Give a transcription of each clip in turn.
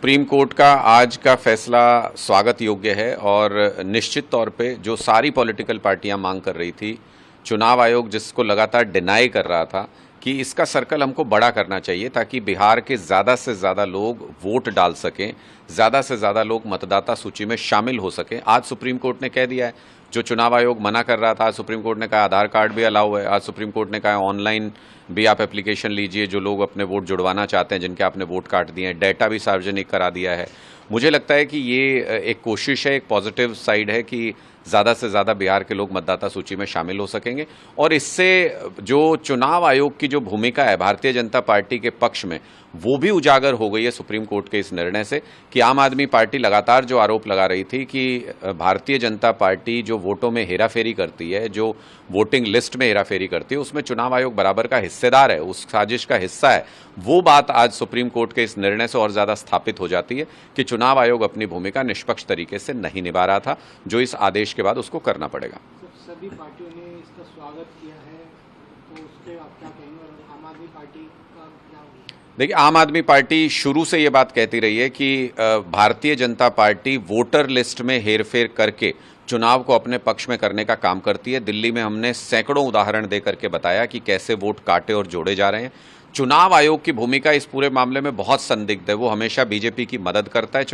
Supreme court का आज का फैसला स्वागत योग्य है और निश्चित तौर पे जो सारी पॉलिटिकल पार्टियां मांग कर रही थी, चुनाव आयोग जिसको लगातार डिनाई कर रहा था कि इसका सर्कल हमको बड़ा करना चाहिए ताकि बिहार के ज़्यादा से ज़्यादा लोग वोट डाल सकें, ज़्यादा से ज़्यादा लोग मतदाता सूची में शामिल हो सकें। आज सुप्रीम कोर्ट ने कह दिया है, जो चुनाव आयोग मना कर रहा था, आज सुप्रीम कोर्ट ने कहा आधार कार्ड भी अलाउ है। आज सुप्रीम कोर्ट ने कहा ऑनलाइन भी आप एप्लीकेशन लीजिए, जो लोग अपने वोट जुड़वाना चाहते हैं, जिनके आपने वोट काट दिए हैं, डेटा भी सार्वजनिक करा दिया है। मुझे लगता है कि ये एक कोशिश है, एक पॉजिटिव साइड है कि ज़्यादा से ज़्यादा बिहार के लोग मतदाता सूची में शामिल हो सकेंगे और इससे जो चुनाव आयोग की जो भूमिका है भारतीय जनता पार्टी के पक्ष में, वो भी उजागर हो गई है सुप्रीम कोर्ट के इस निर्णय से कि आम आदमी पार्टी लगातार जो आरोप लगा रही थी कि भारतीय जनता पार्टी जो वोटों में हेराफेरी करती है, जो वोटिंग लिस्ट में हेराफेरी करती है, उसमें चुनाव आयोग बराबर का हिस्सेदार है, उस साजिश का हिस्सा है। वो बात आज सुप्रीम कोर्ट के इस निर्णय से और ज़्यादा स्थापित हो जाती है कि चुनाव आयोग अपनी भूमिका निष्पक्ष तरीके से नहीं निभा रहा था, जो इस आदेश के बाद उसको करना पड़ेगा। सभी पार्टियों ने इसका स्वागत किया है, तो उसके आप क्या कहेंगे? और आम आदमी पार्टी का क्या होगा? देखिए, आम आदमी पार्टी शुरू से ये बात कहती रही है कि Bharatiya Janata party voter list में हेरफेर करके चुनाव को अपने पक्ष में करने का काम करती है। दिल्ली में हमने सैकड़ों उदाहरण दे करके बताया कि कैसे वोट काटे और जोड़े जा रहे हैं। चुनाव आयोग की भूमिका इस पूरे मामले में बहुत संदिग्ध है। वो हमेशा बीजेपी की मदद करता है।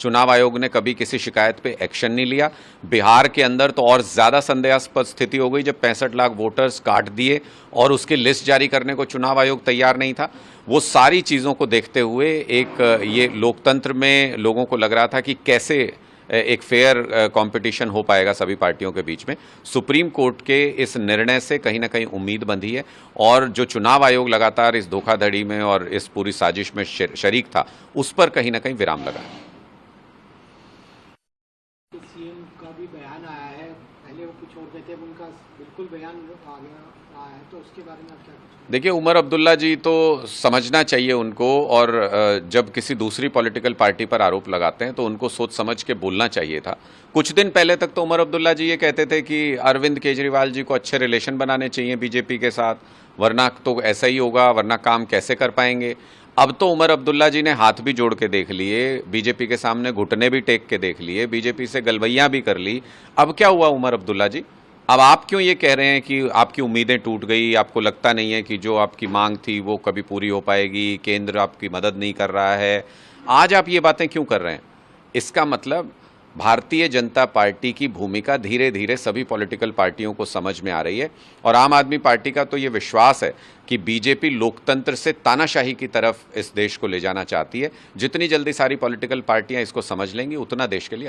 चुनाव आयोग ने कभी किसी शिकायत पे एक्शन नहीं लिया। बिहार के अंदर तो और ज़्यादा संदेहास्पद स्थिति हो गई जब 65 लाख वोटर्स काट दिए और उसकी लिस्ट जारी करने को चुनाव आयोग तैयार नहीं था। वो सारी चीज़ों को देखते हुए एक ये लोकतंत्र में लोगों को लग रहा था कि कैसे एक फेयर कंपटीशन हो पाएगा सभी पार्टियों के बीच में। सुप्रीम कोर्ट के इस निर्णय से कहीं ना कहीं उम्मीद बंधी है और जो चुनाव आयोग लगातार इस धोखाधड़ी में और इस पूरी साजिश में शरीक था, उस पर कहीं ना कहीं विराम लगा है। सीएम का भी बयान आया है, पहले वो कुछ और कहते हैं, उनका बिल्कुल बयान आ गया आया है, तो उसके बारे में आप क्या? देखिए, उमर अब्दुल्ला जी तो समझना चाहिए उनको, और जब किसी दूसरी पॉलिटिकल पार्टी पर आरोप लगाते हैं तो उनको सोच समझ के बोलना चाहिए था। कुछ दिन पहले तक तो उमर अब्दुल्ला जी ये कहते थे कि अरविंद केजरीवाल जी को अच्छे रिलेशन बनाने चाहिए बीजेपी के साथ, वरना तो ऐसा ही होगा, वरना काम कैसे कर पाएंगे। अब तो उमर अब्दुल्ला जी ने हाथ भी जोड़ के देख लिए, बीजेपी के सामने घुटने भी टेक के देख लिए, बीजेपी से गलबैयां भी कर ली। अब क्या हुआ उमर अब्दुल्ला जी? अब आप क्यों ये कह रहे हैं कि आपकी उम्मीदें टूट गई? आपको लगता नहीं है कि जो आपकी मांग थी वो कभी पूरी हो पाएगी? केंद्र आपकी मदद नहीं कर रहा है? आज आप ये बातें क्यों कर रहे हैं? इसका मतलब भारतीय जनता पार्टी की भूमिका धीरे धीरे सभी पॉलिटिकल पार्टियों को समझ में आ रही है और आम आदमी पार्टी का तो ये विश्वास है कि बीजेपी लोकतंत्र से तानाशाही की तरफ इस देश को ले जाना चाहती है। जितनी जल्दी सारी पॉलिटिकल पार्टियां इसको समझ लेंगी, उतना देश के लिए